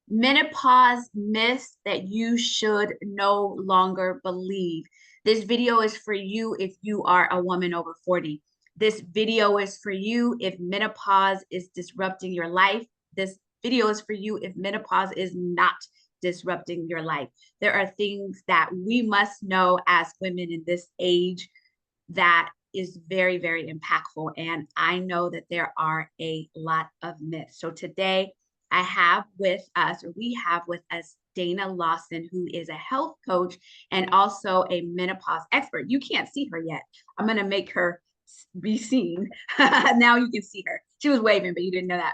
Menopause myths that you should no longer believe. This video is for you if you are a woman over 40. This video is for you if menopause is disrupting your life. This video is for you if menopause is not disrupting your life. There are things that we must know as women in this age that is very, very impactful. And I know that there are a lot of myths. So today I have with us, or we have with us, Dana Lawson, who is a health coach and also a menopause expert. You can't see her yet. I'm going to make her be seen. Now you can see her. She was waving, but you didn't know that.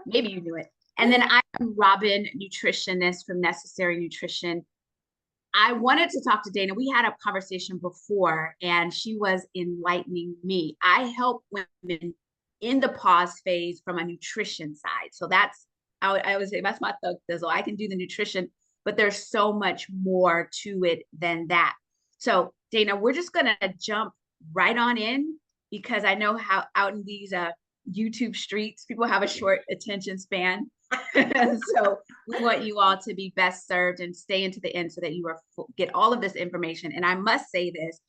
Maybe you knew it. And then I'm Robin-Nutritionist from Necessary Nutrition. I wanted to talk to Dana. We had a conversation before, and she was enlightening me. I help women in the pause phase from a nutrition side. So I would say that's my thug thizzle. I can do the nutrition, but there's so much more to it than that. So Dana, we're just going to jump right on in because I know how out in these YouTube streets, people have a short attention span. So we want you all to be best served and stay into the end so that you get all of this information. And I must say this,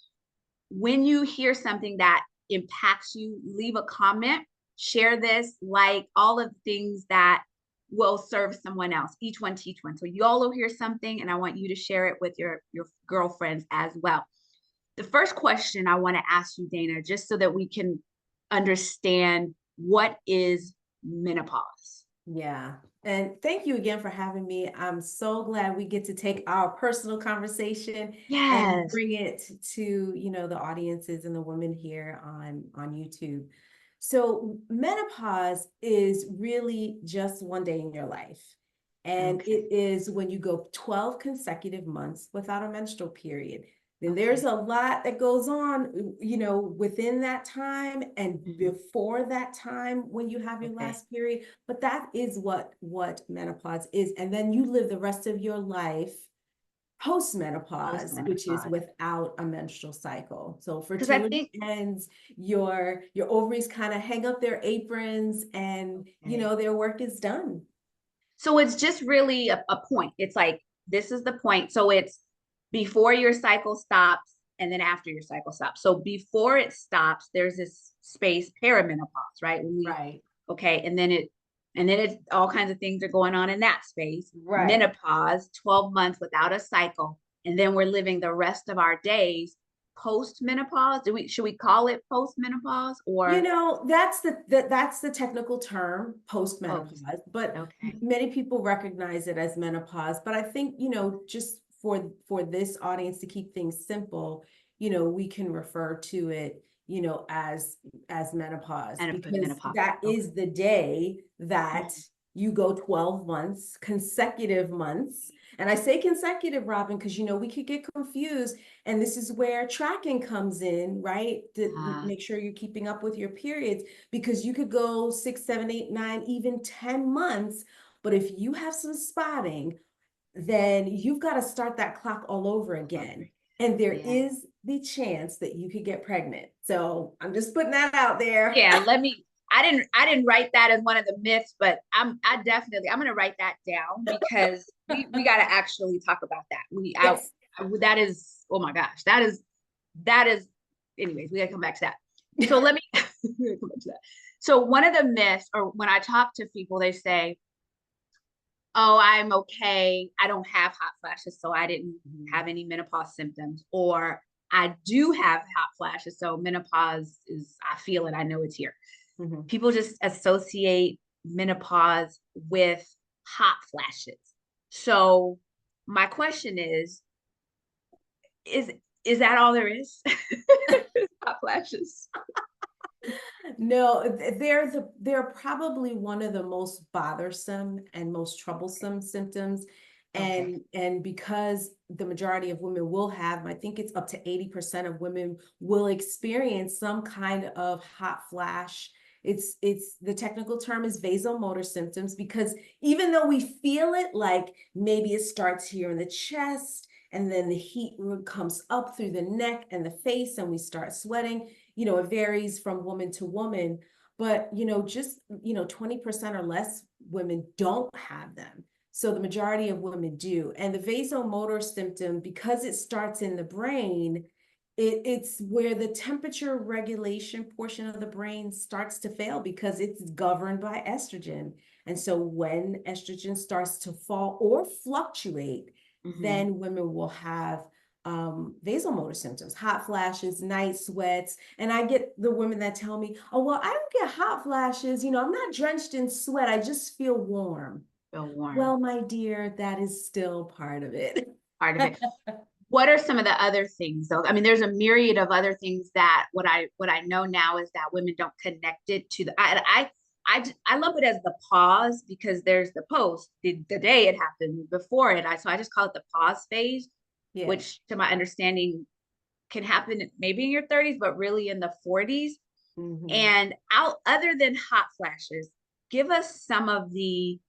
when you hear something that impacts you, leave a comment, share this, like all of the things that will serve someone else. Each one teach one. So you all will hear something and I want you to share it with your girlfriends as well. The first question I want to ask you, Dana, just so that we can understand what is menopause. Yeah. And thank you again for having me. I'm so glad we get to take our personal conversation and bring it to, the audiences and the women here on YouTube. So menopause is really just one day in your life. And it is when you go 12 consecutive months without a menstrual period. Then there's a lot that goes on, within that time and before that time when you have your last period. But that is what menopause is. And then you live the rest of your life post-menopause, which is without a menstrual cycle. So fertility ends, your ovaries kind of hang up their aprons and, their work is done. So it's just really a point. It's like, this is the point. So it's before your cycle stops and then after your cycle stops. So before it stops, there's this space, perimenopause, right? Right. Okay. And then it's all kinds of things are going on in that space. Right. Menopause, 12 months without a cycle. And then we're living the rest of our days post-menopause. Should we call it post-menopause or? That's the technical term, post-menopause, but many people recognize it as menopause. But I think, just for this audience to keep things simple, we can refer to it, as menopause, because that is the day that you go 12 months, consecutive months. And I say consecutive, Robin, because, we could get confused. And this is where tracking comes in, right? To make sure you're keeping up with your periods, because you could go 6, 7, 8, 9, even 10 months. But if you have some spotting, then you've got to start that clock all over again. And there is the chance that you could get pregnant. So I'm just putting that out there. Yeah, I didn't write that as one of the myths, but I'm going to write that down because we got to actually talk about that. That is, oh my gosh, that is, anyways, we got to come back to that. So let me come back to that. So one of the myths, or when I talk to people, they say, oh, I'm okay. I don't have hot flashes, so I didn't have any menopause symptoms. Or I do have hot flashes, so menopause I feel it. I know it's here. People just associate menopause with hot flashes. So my question is that all there is? Hot flashes? No, they're probably one of the most bothersome and most troublesome symptoms. And because the majority of women will have, I think it's up to 80% of women will experience some kind of hot flash. It's the technical term is vasomotor symptoms, because even though we feel it, like maybe it starts here in the chest and then the heat comes up through the neck and the face and we start sweating, it varies from woman to woman. But, just, 20% or less women don't have them. So the majority of women do. And the vasomotor symptom, because it starts in the brain, it's where the temperature regulation portion of the brain starts to fail because it's governed by estrogen. And so when estrogen starts to fall or fluctuate, then women will have vasomotor symptoms, hot flashes, night sweats. And I get the women that tell me, oh, well, I don't get hot flashes. You know, I'm not drenched in sweat. I just feel warm. Feel warm. Well, my dear, that is still part of it. Part of it. What are some of the other things though? I mean, there's a myriad of other things that what I know now is that women don't connect it to the, I lump it as the pause because there's the post, the day it happened before it. So I just call it the pause phase, which to my understanding can happen maybe in your 30s, but really in the 40s. And other than hot flashes, give us some of the,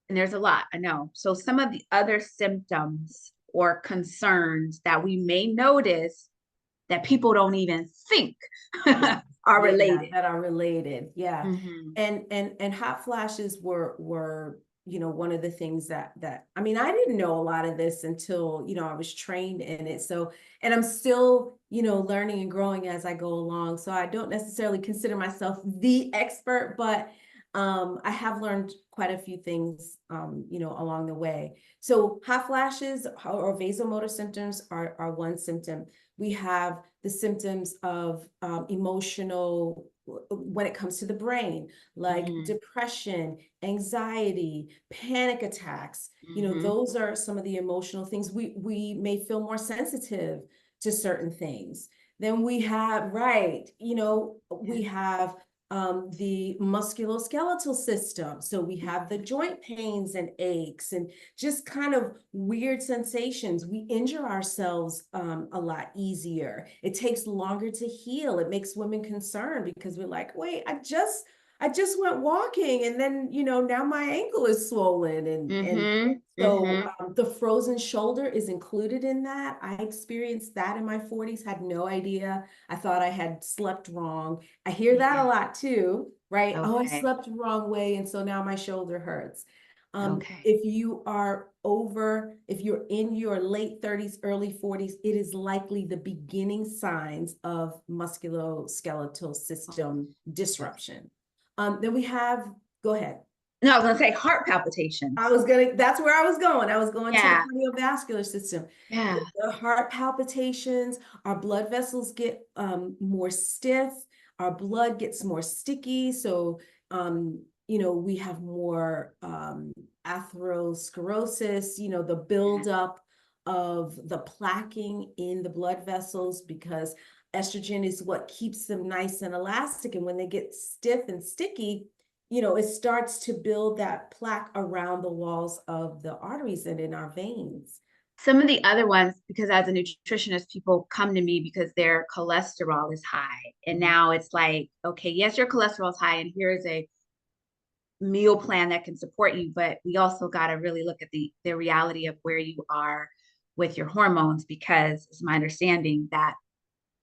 and there's a lot, I know. So some of the other symptoms or concerns that we may notice that people don't even think are related. That are related. Yeah. And hot flashes were, you know, one of the things that I mean, I didn't know a lot of this until, you know, I was trained in it. So, and I'm still, you know, learning and growing as I go along. So I don't necessarily consider myself the expert, but I have learned quite a few things, you know, along the way. So hot flashes or vasomotor symptoms are one symptom. We have the symptoms of emotional, when it comes to the brain, like depression, anxiety, panic attacks. You know, those are some of the emotional things. We may feel more sensitive to certain things. Then we have, you know, we have the musculoskeletal system. So we have the joint pains and aches and just kind of weird sensations. We injure ourselves a lot easier. It takes longer to heal. It makes women concerned because we're like, wait, I just went walking and then, you know, now my ankle is swollen and so the frozen shoulder is included in that. I experienced that in my 40s, had no idea. I thought I had slept wrong. I hear that a lot too, right? Oh, I slept the wrong way. And so now my shoulder hurts. If you are if you're in your late 30s, early 40s, it is likely the beginning signs of musculoskeletal system disruption. Then we have, go ahead. No, I was going to say heart palpitations. That's where I was going. I was going to the cardiovascular system. The heart palpitations, our blood vessels get more stiff, our blood gets more sticky. So, you know, we have more atherosclerosis, you know, the buildup of the plaquing in the blood vessels because estrogen is what keeps them nice and elastic. And when they get stiff and sticky, you know, it starts to build that plaque around the walls of the arteries and in our veins. Some of the other ones, because as a nutritionist, people come to me because their cholesterol is high. And now it's like, okay, yes, your cholesterol is high, and here's a meal plan that can support you, but we also got to really look at the reality of where you are with your hormones, because it's my understanding that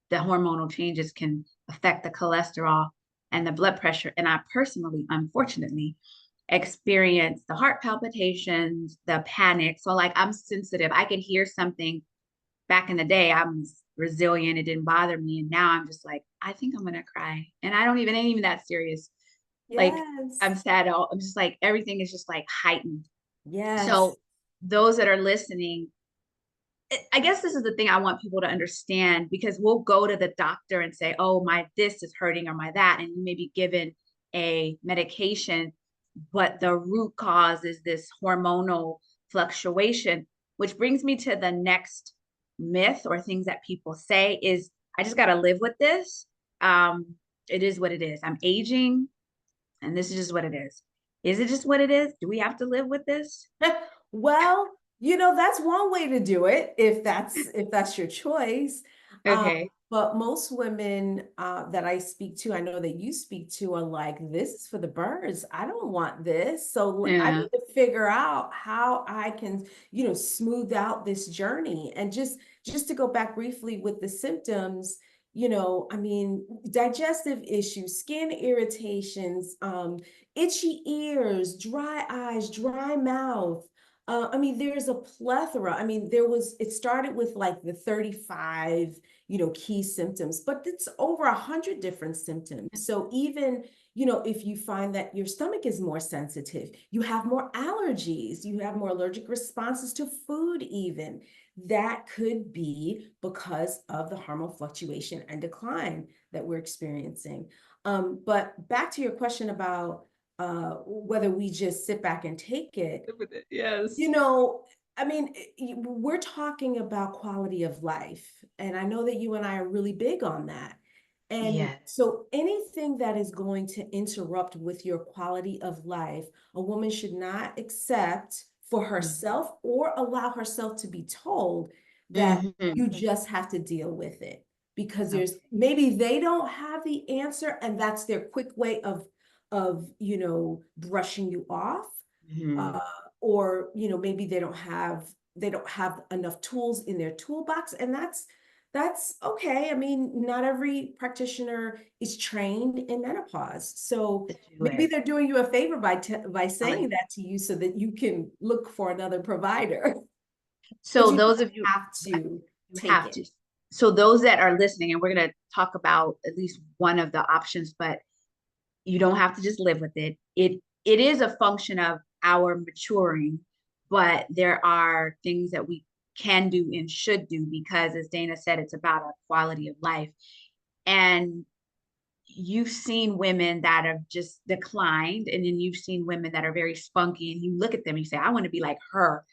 the hormonal changes can affect the cholesterol and the blood pressure. And I personally, unfortunately, experience the heart palpitations, the panic. So like I'm sensitive. I could hear something back in the day. I'm resilient. It didn't bother me. And now I'm just like, I think I'm going to cry. And I don't even, ain't even that serious. Like I'm sad. I'm just like, everything is just like heightened. So those that are listening, I guess this is the thing I want people to understand, because we'll go to the doctor and say, oh, my, this is hurting or my that. And you may be given a medication, but the root cause is this hormonal fluctuation, which brings me to the next myth or things that people say is, I just got to live with this. It is what it is. I'm aging and this is just what it is. Is it just what it is? Do we have to live with this? Well, you know, that's one way to do it if that's your choice. But most women that I speak to, I know that you speak to, are like, this is for the birds. I don't want this. So I need to figure out how I can, you know, smooth out this journey. And just to go back briefly with the symptoms, you know, I mean, digestive issues, skin irritations, itchy ears, dry eyes, dry mouth. I mean, there's a plethora. I mean, it started with like the 35, you know, key symptoms, but it's over 100 different symptoms. So even, you know, if you find that your stomach is more sensitive, you have more allergies, you have more allergic responses to food even, that could be because of the hormone fluctuation and decline that we're experiencing. But back to your question about whether we just sit back and take it, Yes. you know, I mean, we're talking about quality of life. And I know that you and I are really big on that. And Yes. so anything that is going to interrupt with your quality of life, a woman should not accept for herself or allow herself to be told that you just have to deal with it. Because there's maybe they don't have the answer and that's their quick way of, you know, brushing you off. Or, you know, maybe they don't have enough tools in their toolbox, and that's okay. I mean, not every practitioner is trained in menopause, so maybe they're doing you a favor by saying that to you so that you can look for another provider. So those of you have to you take have it. to. So those that are listening, and we're going to talk about at least one of the options, but you don't have to just live with it. It is a function of our maturing, but there are things that we can do and should do because, as Dana said, it's about our quality of life. And you've seen women that have just declined, and then you've seen women that are very spunky, and you look at them and you say, I want to be like her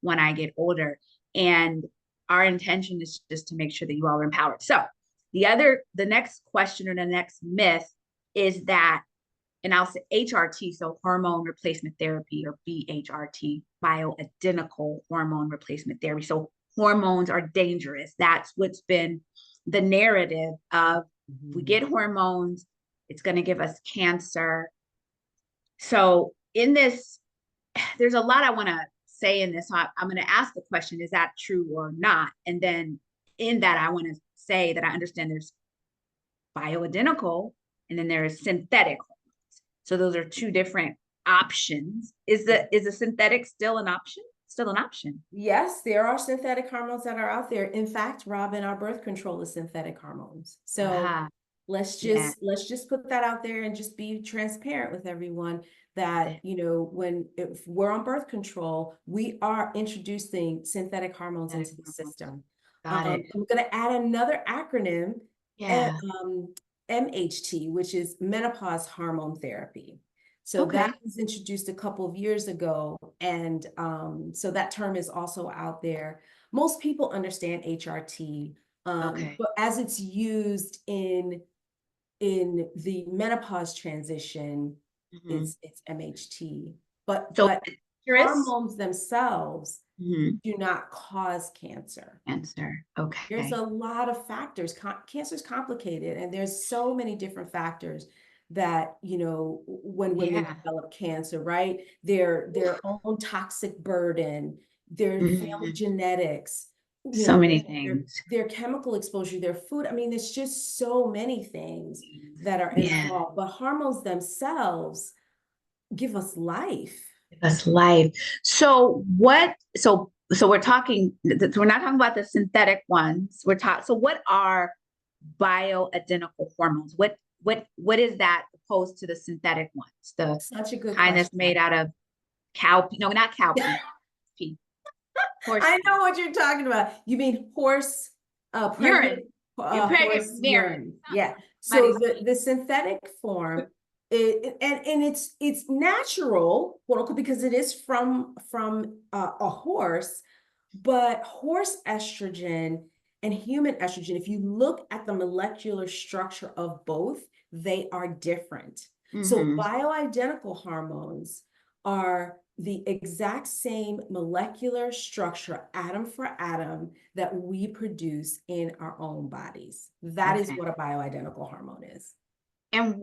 when I get older. And our intention is just to make sure that you all are empowered. So the next question or the next myth is that, and I'll say HRT, so hormone replacement therapy, or BHRT, bioidentical hormone replacement therapy. So hormones are dangerous. That's what's been the narrative of, we get hormones, it's going to give us cancer. So in this, there's a lot I want to say in this. So I'm going to ask the question, is that true or not? And then in that, I want to say that I understand there's bioidentical and then there's synthetic hormones. So those are two different options. Is the synthetic still an option? Still an option? Yes, there are synthetic hormones that are out there. In fact, Robin, our birth control is synthetic hormones. So let's just put that out there and just be transparent with everyone that, you know, if we're on birth control, we are introducing synthetic hormones into the system. I'm going to add another acronym, MHT, which is menopause hormone therapy. So that was introduced a couple of years ago. And so that term is also out there. Most people understand HRT, but as it's used in the menopause transition, it's MHT. But hormones themselves do not cause cancer. There's a lot of factors. Cancer is complicated, and there's so many different factors that, you know, when women develop cancer, right? Their own toxic burden, their family genetics, so many things, their chemical exposure, their food. I mean, there's just so many things that are involved, but hormones themselves give us life. So we're talking, we're not talking about the synthetic ones. So what are bioidentical hormones? What is that opposed to the synthetic ones? The Such a good kind that's made out of cow, no, not cow pee. I know what you're talking about. You mean horse urine. Horse urine. Yeah. So the synthetic form, it's natural, because it is from a horse, but horse estrogen and human estrogen, if you look at the molecular structure of both, they are different. So bioidentical hormones are the exact same molecular structure, atom for atom, that we produce in our own bodies. That is what a bioidentical hormone is. And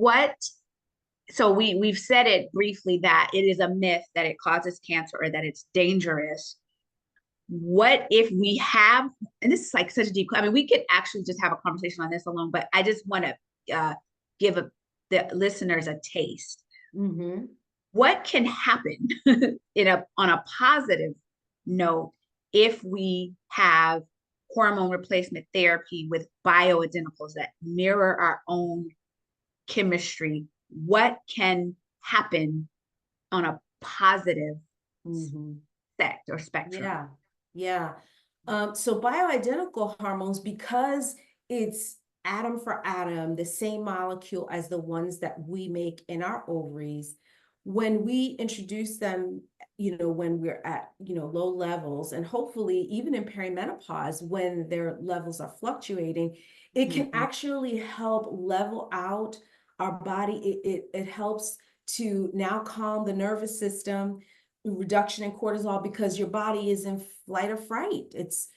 so we've said it briefly that it is a myth that it causes cancer or that it's dangerous. what if we have, and this is like such a deep, I mean, we could actually just have a conversation on this alone, but I just want to give the listeners a taste. Mm-hmm. What can happen on a positive note if we have hormone replacement therapy with bioidenticals that mirror our own chemistry? What can happen on a positive sect or spectrum? Yeah, yeah. So bioidentical hormones, because it's atom for atom, the same molecule as the ones that we make in our ovaries, when we introduce them, when we're at, low levels, and hopefully even in perimenopause, when their levels are fluctuating, it can actually help level out our body. It helps to now calm the nervous system, reduction in cortisol, because your body is in flight or fright. It's,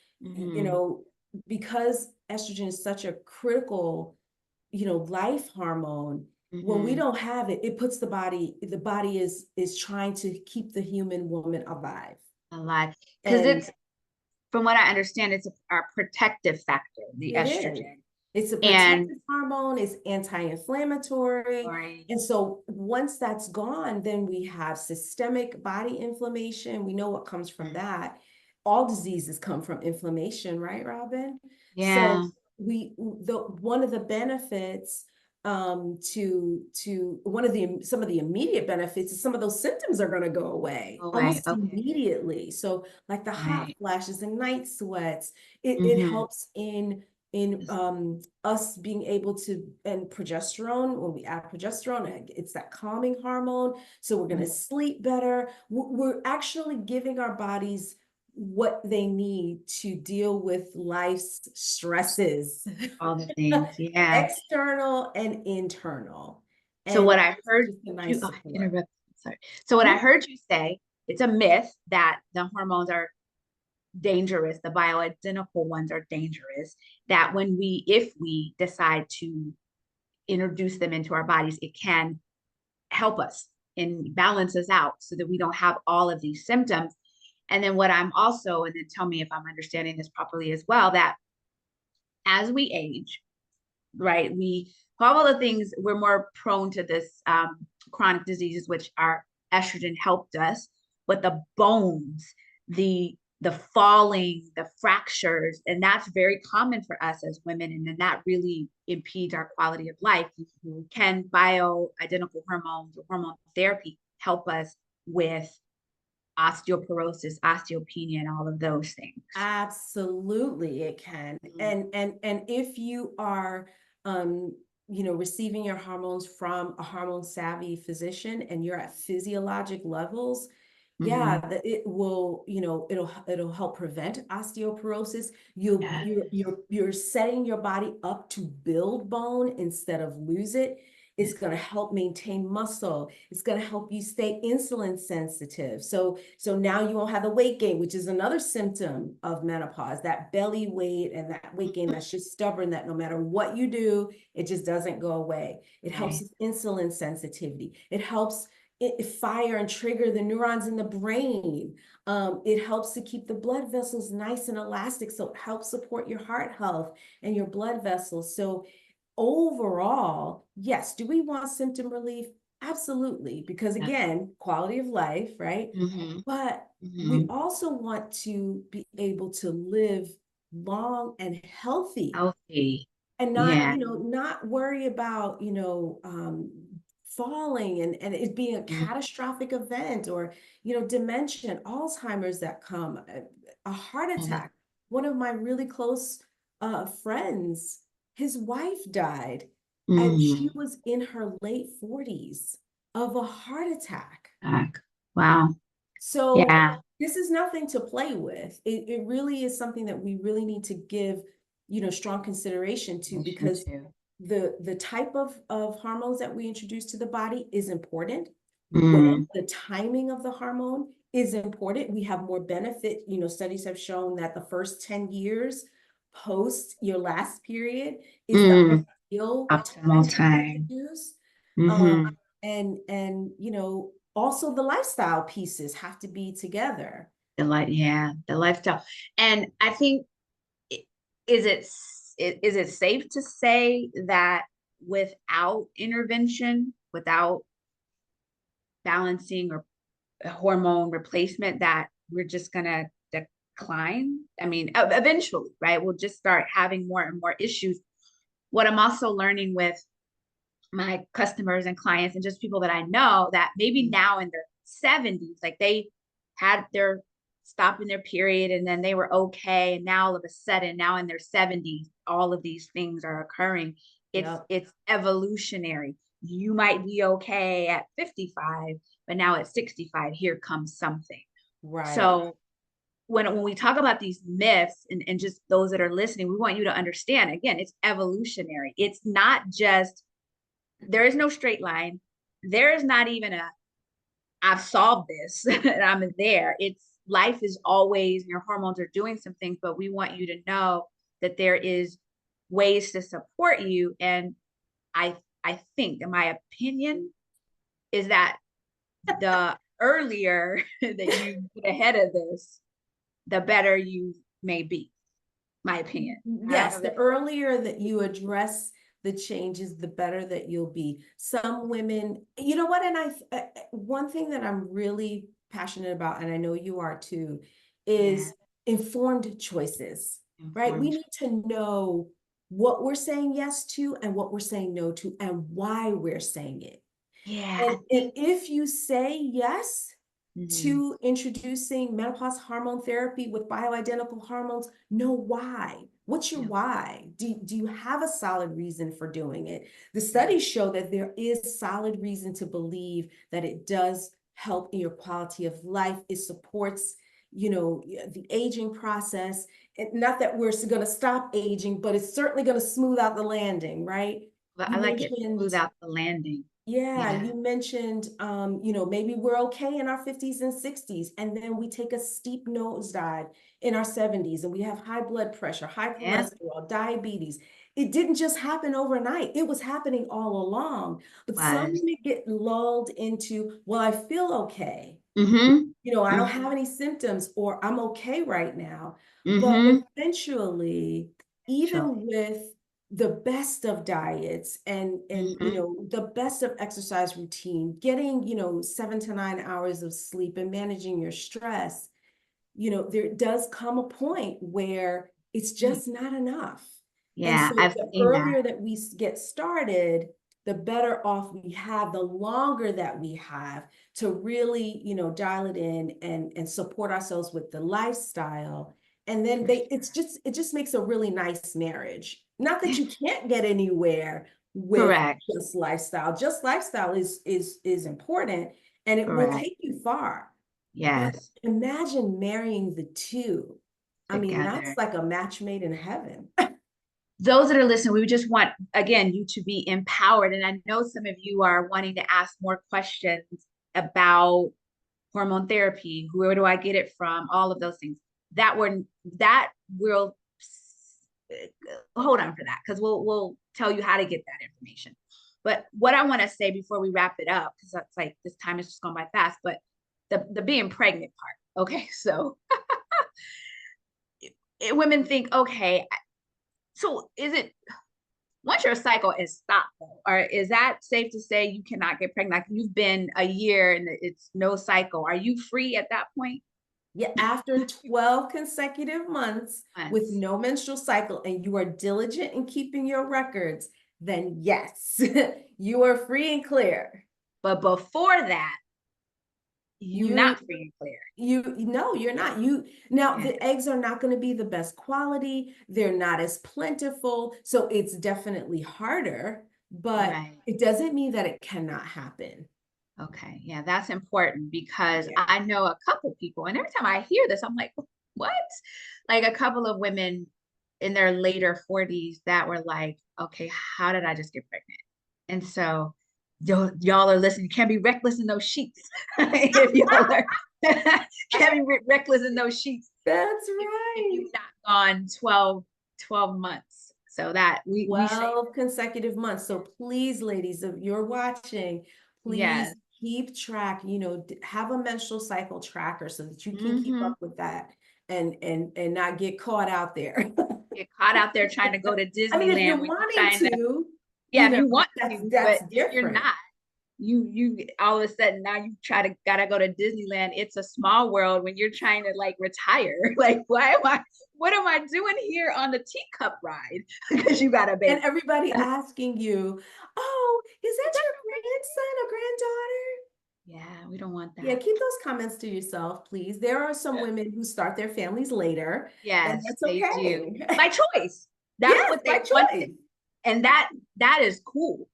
because estrogen is such a critical, life hormone. When we don't have it, it puts the body is trying to keep the human woman alive. Because it's, from what I understand, it's a protective factor, the estrogen. It's a protective hormone, it's anti-inflammatory. Right. And so once that's gone, then we have systemic body inflammation. We know what comes from that. All diseases come from inflammation, right, Robin? Yeah. So one of the benefits some of the immediate benefits is some of those symptoms are going to go away almost immediately. So like the hot flashes and night sweats, it helps in us being able to, and progesterone, when we add progesterone, it's that calming hormone. So we're going to sleep better. We're actually giving our bodies what they need to deal with life's stresses. All the things, yeah. External and internal. So what I heard you, sorry. So what I heard you say, it's a myth that the hormones are dangerous, the bioidentical ones are dangerous, that if we decide to introduce them into our bodies, it can help us and balance us out so that we don't have all of these symptoms. And then what I'm also, and then tell me if I'm understanding this properly as well, that as we age, right, we all the things, we're more prone to this chronic diseases, which our estrogen helped us, but the bones, the falling, the fractures, and that's very common for us as women, and then that really impedes our quality of life. Can bioidentical hormones or hormone therapy help us with osteoporosis, osteopenia, and all of those things? Absolutely, it can. And if you are receiving your hormones from a hormone savvy physician and you're at physiologic levels, it will, it'll help prevent osteoporosis. You're setting your body up to build bone instead of lose it. It's going to help maintain muscle. It's going to help you stay insulin sensitive. So now you won't have the weight gain, which is another symptom of menopause, that belly weight and that weight gain that's just stubborn, that no matter what you do, it just doesn't go away. It helps with insulin sensitivity. It helps fire and trigger the neurons in the brain. It helps to keep the blood vessels nice and elastic. So it helps support your heart health and your blood vessels. So overall, yes, do we want symptom relief? Absolutely. Because again, quality of life, right? But we also want to be able to live long and healthy. And not, not worry about, falling and it being a catastrophic event, or dementia, Alzheimer's that come, a heart attack. One of my really close friends, his wife died and she was in her late 40s of a heart attack. Wow. So this is nothing to play with. It really is something that we really need to give strong consideration to, because the type of hormones that we introduce to the body is important. The timing of the hormone is important. We have more benefit. Studies have shown that the first 10 years post your last period is the ideal optimal time. And also the lifestyle pieces have to be together. The lifestyle. And I think, is it safe to say that without intervention, without balancing or a hormone replacement, that we're just gonna decline? I mean, eventually, right? We'll just start having more and more issues. What I'm also learning with my customers and clients and just people that I know, that maybe now in their 70s, like they had their stopping their period and then they were okay. And now all of a sudden, now in their 70s, all of these things are occurring. Yep. It's evolutionary. You might be okay at 55, but now at 65, here comes something. Right. So when we talk about these myths, and just those that are listening, we want you to understand, again, it's evolutionary. It's not just, there is no straight line. There is not even a, I've solved this and I'm there. It's, life is always, your hormones are doing some things, but we want you to know that there is ways to support you. And I think, in my opinion, is that the earlier that you get ahead of this, the better you may be. My opinion. Yes, the earlier that you address the changes, the better that you'll be. Some women, you know what, and one thing that I'm really passionate about, and I know you are too, is informed choices, right? We need to know what we're saying yes to and what we're saying no to and why we're saying it. And if you say yes to introducing menopause hormone therapy with bioidentical hormones, know why. What's your why? Do you have a solid reason for doing it? The studies show that there is solid reason to believe that it does help in your quality of life. It supports, you know, the aging process. And not that we're going to stop aging, but it's certainly going to smooth out the landing, right? But I like it, smooth out the landing. Yeah, you mentioned, you know, maybe we're okay in our 50s and 60s, and then we take a steep nosedive in our 70s, and we have high blood pressure, high cholesterol, diabetes. It didn't just happen overnight. It was happening all along. But some women get lulled into, well, I feel okay. You know, I don't have any symptoms, or I'm okay right now. But eventually, even with the best of diets and you know, the best of exercise routine, getting, you know, 7 to 9 hours of sleep and managing your stress, you know, there does come a point where it's just not enough. And so the earlier that we get started, the better off we have, the longer that we have to really, you know, dial it in and support ourselves with the lifestyle. And then it just makes a really nice marriage. Not that you can't get anywhere with just lifestyle. Just lifestyle is important, and it will take you far. But imagine marrying the two. I mean, that's like a match made in heaven. Those that are listening, we just want, again, you to be empowered. And I know some of you are wanting to ask more questions about hormone therapy. Where do I get it from? All of those things. That will hold on for that, because we'll tell you how to get that information. But what I want to say before we wrap it up, because that's like, this time is just going by fast, but the being pregnant part. Okay, so women think, okay, so is it, once your cycle is stopped, though, or is that safe to say you cannot get pregnant? Like, you've been a year and it's no cycle. Are you free at that point? Yeah, after 12 consecutive months with no menstrual cycle, and you are diligent in keeping your records, then yes, you are free and clear. But before that, you're not free and clear. No, you're not. Now the eggs are not going to be the best quality. They're not as plentiful. So it's definitely harder, but it doesn't mean that it cannot happen. Okay. Yeah, that's important, because I know a couple people, and every time I hear this, I'm like, what? Like a couple of women in their later 40s that were like, okay, how did I just get pregnant? And so y'all are listening. You can't be reckless in those sheets. If y'all are can't be reckless in those sheets. That's right. If you've not gone 12 months. So that we 12 consecutive months. So please, ladies, if you're watching, please keep track, have a menstrual cycle tracker so that you can keep Mm-hmm. up with that and not get caught out there. Get caught out there trying to go to I mean, if you're Disneyland when you're wanting trying to, to, yeah, if you want that's to, but that's if you're different. not, you all of a sudden now you gotta go to Disneyland. It's a small world when you're trying to like retire. Like, what am I doing here on the teacup ride? Because you got a And baby. everybody asking you, oh, is that Is that your okay? grandson or granddaughter? Yeah, we don't want Yeah, that. keep those comments to yourself, please. There are some Yeah. women who start their families later, and Yes, that's they do. okay. By choice. That's Yes, what by they wanted. choice. And that is cool.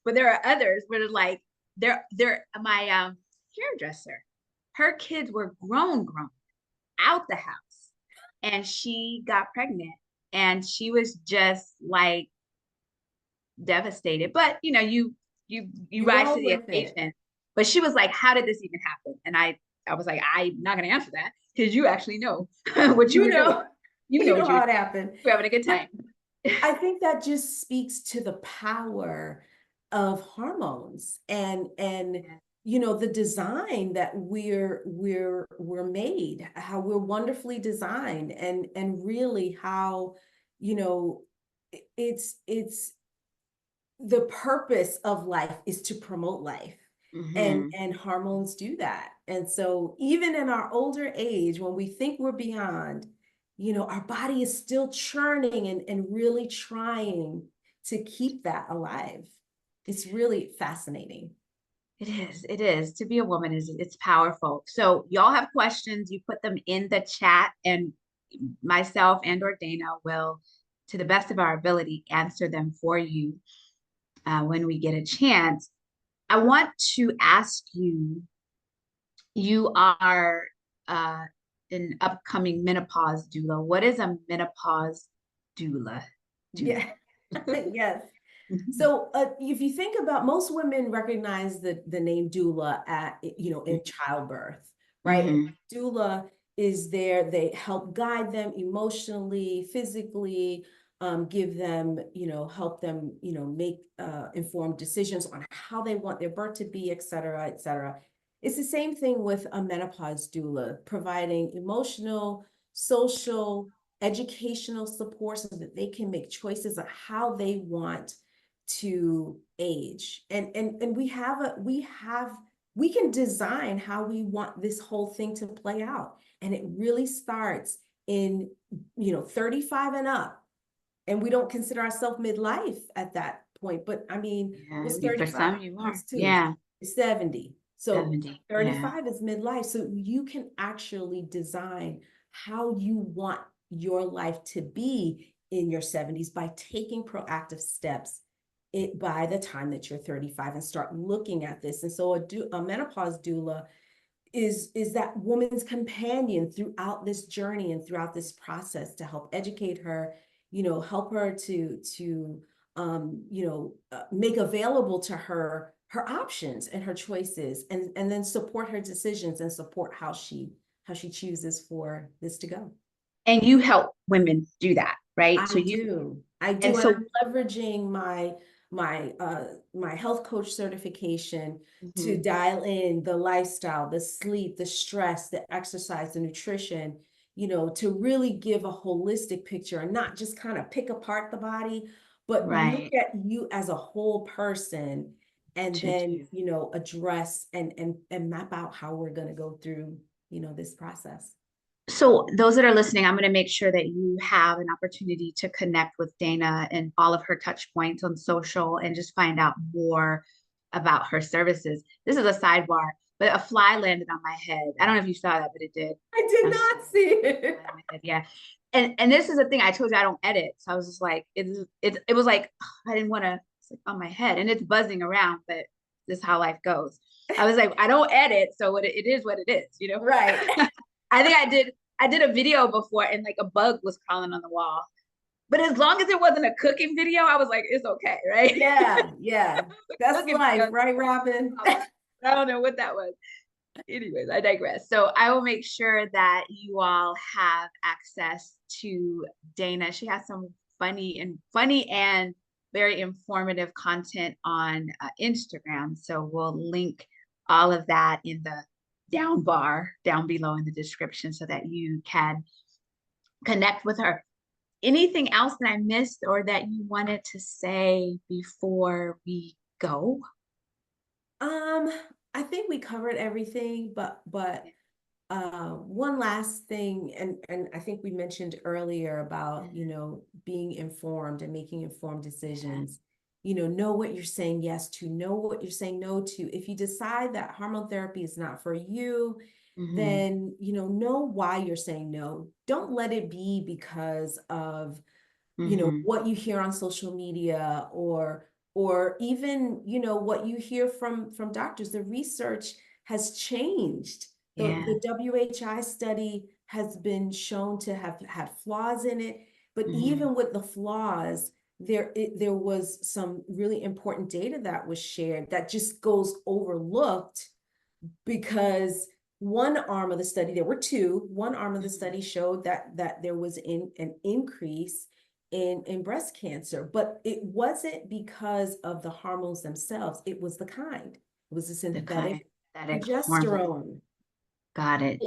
But there are others where like they're my hairdresser. Her kids were grown out the house. And she got pregnant and she was just like devastated. But you You rise to roll the with it. occasion. But she was like, how did this even happen? And I was like, I'm not gonna answer that because you actually know what you You were doing. know, You know you know what you how it happened. were having a good time. I think that just speaks to the power of hormones and Yeah, the design that we're made, how we're wonderfully designed, and really how it's the purpose of life is to promote life. And mm-hmm. hormones do that. And so even in our older age, when we think we're beyond, our body is still churning and really trying to keep that alive. It's really fascinating. It is. To be a woman it's powerful. So y'all have questions, you put them in the chat and myself and or Dana will, to the best of our ability, answer them for you when we get a chance. I want to ask you, you are an upcoming menopause doula. What is a menopause doula do? Yeah. Yes. So if you think about, most women recognize the name doula in childbirth, right? And Mm-hmm. doula is there. They help guide them emotionally, physically, give them, help them, make informed decisions on how they want their birth to be, et cetera, et cetera. It's the same thing with a menopause doula, providing emotional, social, educational support so that they can make choices on how they want to age. And we can design how we want this whole thing to play out. And it really starts in 35 and up. And we don't consider ourselves midlife at that point. But I mean, Yeah, what's for 35? some you are. What's two? Yeah, It's 70. So 70. Yeah. 35 is midlife. So you can actually design how you want your life to be in your 70s by taking proactive steps by the time that you're 35 and start looking at this. And so a menopause doula is that woman's companion throughout this journey and throughout this process to help educate her, help her to make available to her options and her choices, and then support her decisions and support how she chooses for this to go. And you help women do that, right? I do. I And do. And so, I'm leveraging my health coach certification to mhm, dial in the lifestyle, the sleep, the stress, the exercise, the nutrition, to really give a holistic picture and not just kind of pick apart the body, but look right, at you as a whole person, and to then, do. address and map out how we're going to go through, this process. So those that are listening, I'm going to make sure that you have an opportunity to connect with Dana and all of her touch points on social and just find out more about her services. This is a sidebar, but a fly landed on my head. I don't know if you saw that, but it did. I did I was not see it. on my head, yeah. And this is the thing I told you I don't edit. So I was just like, it was like I didn't want to, it's like on my head and it's buzzing around, but this is how life goes. I was like, I don't edit, so it is what it is, you know? Right. I think I did a video before and like a bug was crawling on the wall. But as long as it wasn't a cooking video, I was like, it's okay, right? Yeah, yeah. That's Cooking life, video, right, Robin? I don't know what that was. Anyways, I digress. So I will make sure that you all have access to Dana. She has some funny and very informative content on Instagram. So we'll link all of that in the down bar down below in the description so that you can connect with her. Anything else that I missed or that you wanted to say before we go? I think we covered everything, but one last thing, and I think we mentioned earlier about, you know, being informed and making informed decisions. You know what you're saying yes to, know what you're saying no to. If you decide that hormone therapy is not for you, then, you know why you're saying no. Don't let it be because of, you know, what you hear on social media, or even, you know, what you hear from doctors. The research has changed. The WHI study has been shown to have had flaws in it, but even with the flaws, there was some really important data that was shared that just goes overlooked, because one arm of the study, there were two, one arm of the study showed that there was an increase in breast cancer, but it wasn't because of the hormones themselves. It was the kind. It was the synthetic Hormone. progesterone. Got it.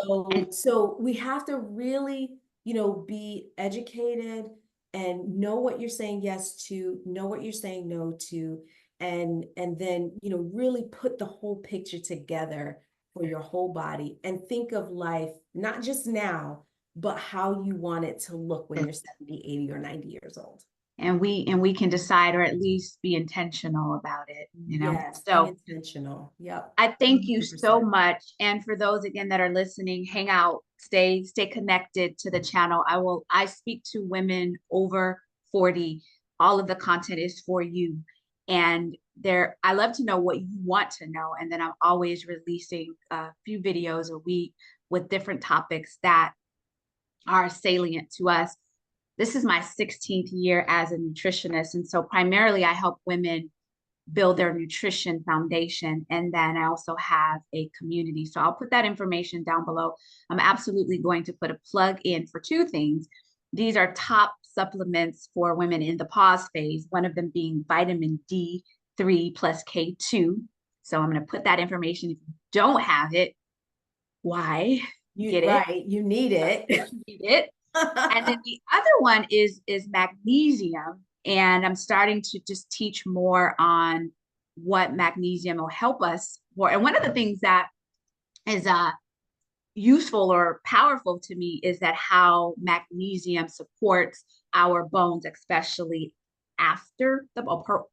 So we have to really, you know, be educated and know what you're saying yes to, know what you're saying no to, and then, you know, really put the whole picture together for your whole body, and think of life not just now, but how you want it to look when you're 70, 80, or 90 years old. And we can decide, or at least be intentional about it, you know? Yes, so be intentional. Yep. I thank you 100%. so much. And for those again that are listening, hang out, stay connected to the channel. I speak to women over 40. All of the content is for you. And I love to know what you want to know. And then I'm always releasing a few videos a week with different topics that are salient to us. This is my 16th year as a nutritionist. And so primarily I help women build their nutrition foundation. And then I also have a community. So I'll put that information down below. I'm absolutely going to put a plug in for two things. These are top supplements for women in the pause phase, one of them being vitamin D3 plus K2. So I'm going to put that information. If you don't have it, why? Get it? Right, you need it. You need it. And then the other one is magnesium. And I'm starting to just teach more on what magnesium will help us for. And one of the things that is useful or powerful to me is that how magnesium supports our bones, especially after the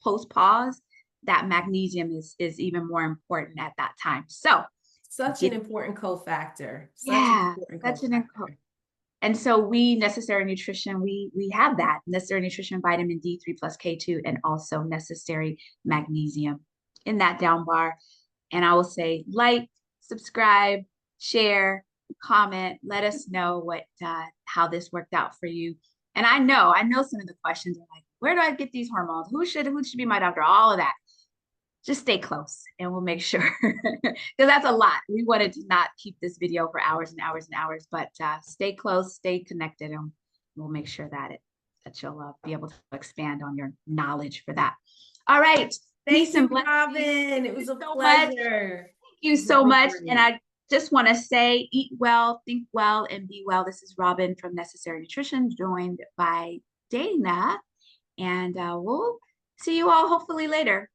post-pause, that magnesium is even more important at that time. So such an important cofactor. And so we, Necessary Nutrition, we have that Necessary Nutrition, vitamin D3 plus K2, and also necessary magnesium in that down bar. And I will say, like, subscribe, share, comment, let us know what how this worked out for you. And I know some of the questions are like, where do I get these hormones? Who should be my doctor? All of that. Just stay close and we'll make sure, because that's a lot. We wanted to not keep this video for hours and hours and hours, but stay close, stay connected, and we'll make sure that you'll be able to expand on your knowledge for that. All right. Thank you, Robin. It was a pleasure. Thank you so much. And I just want to say, eat well, think well, and be well. This is Robin from Necessary Nutrition, joined by Dana, and we'll see you all hopefully later.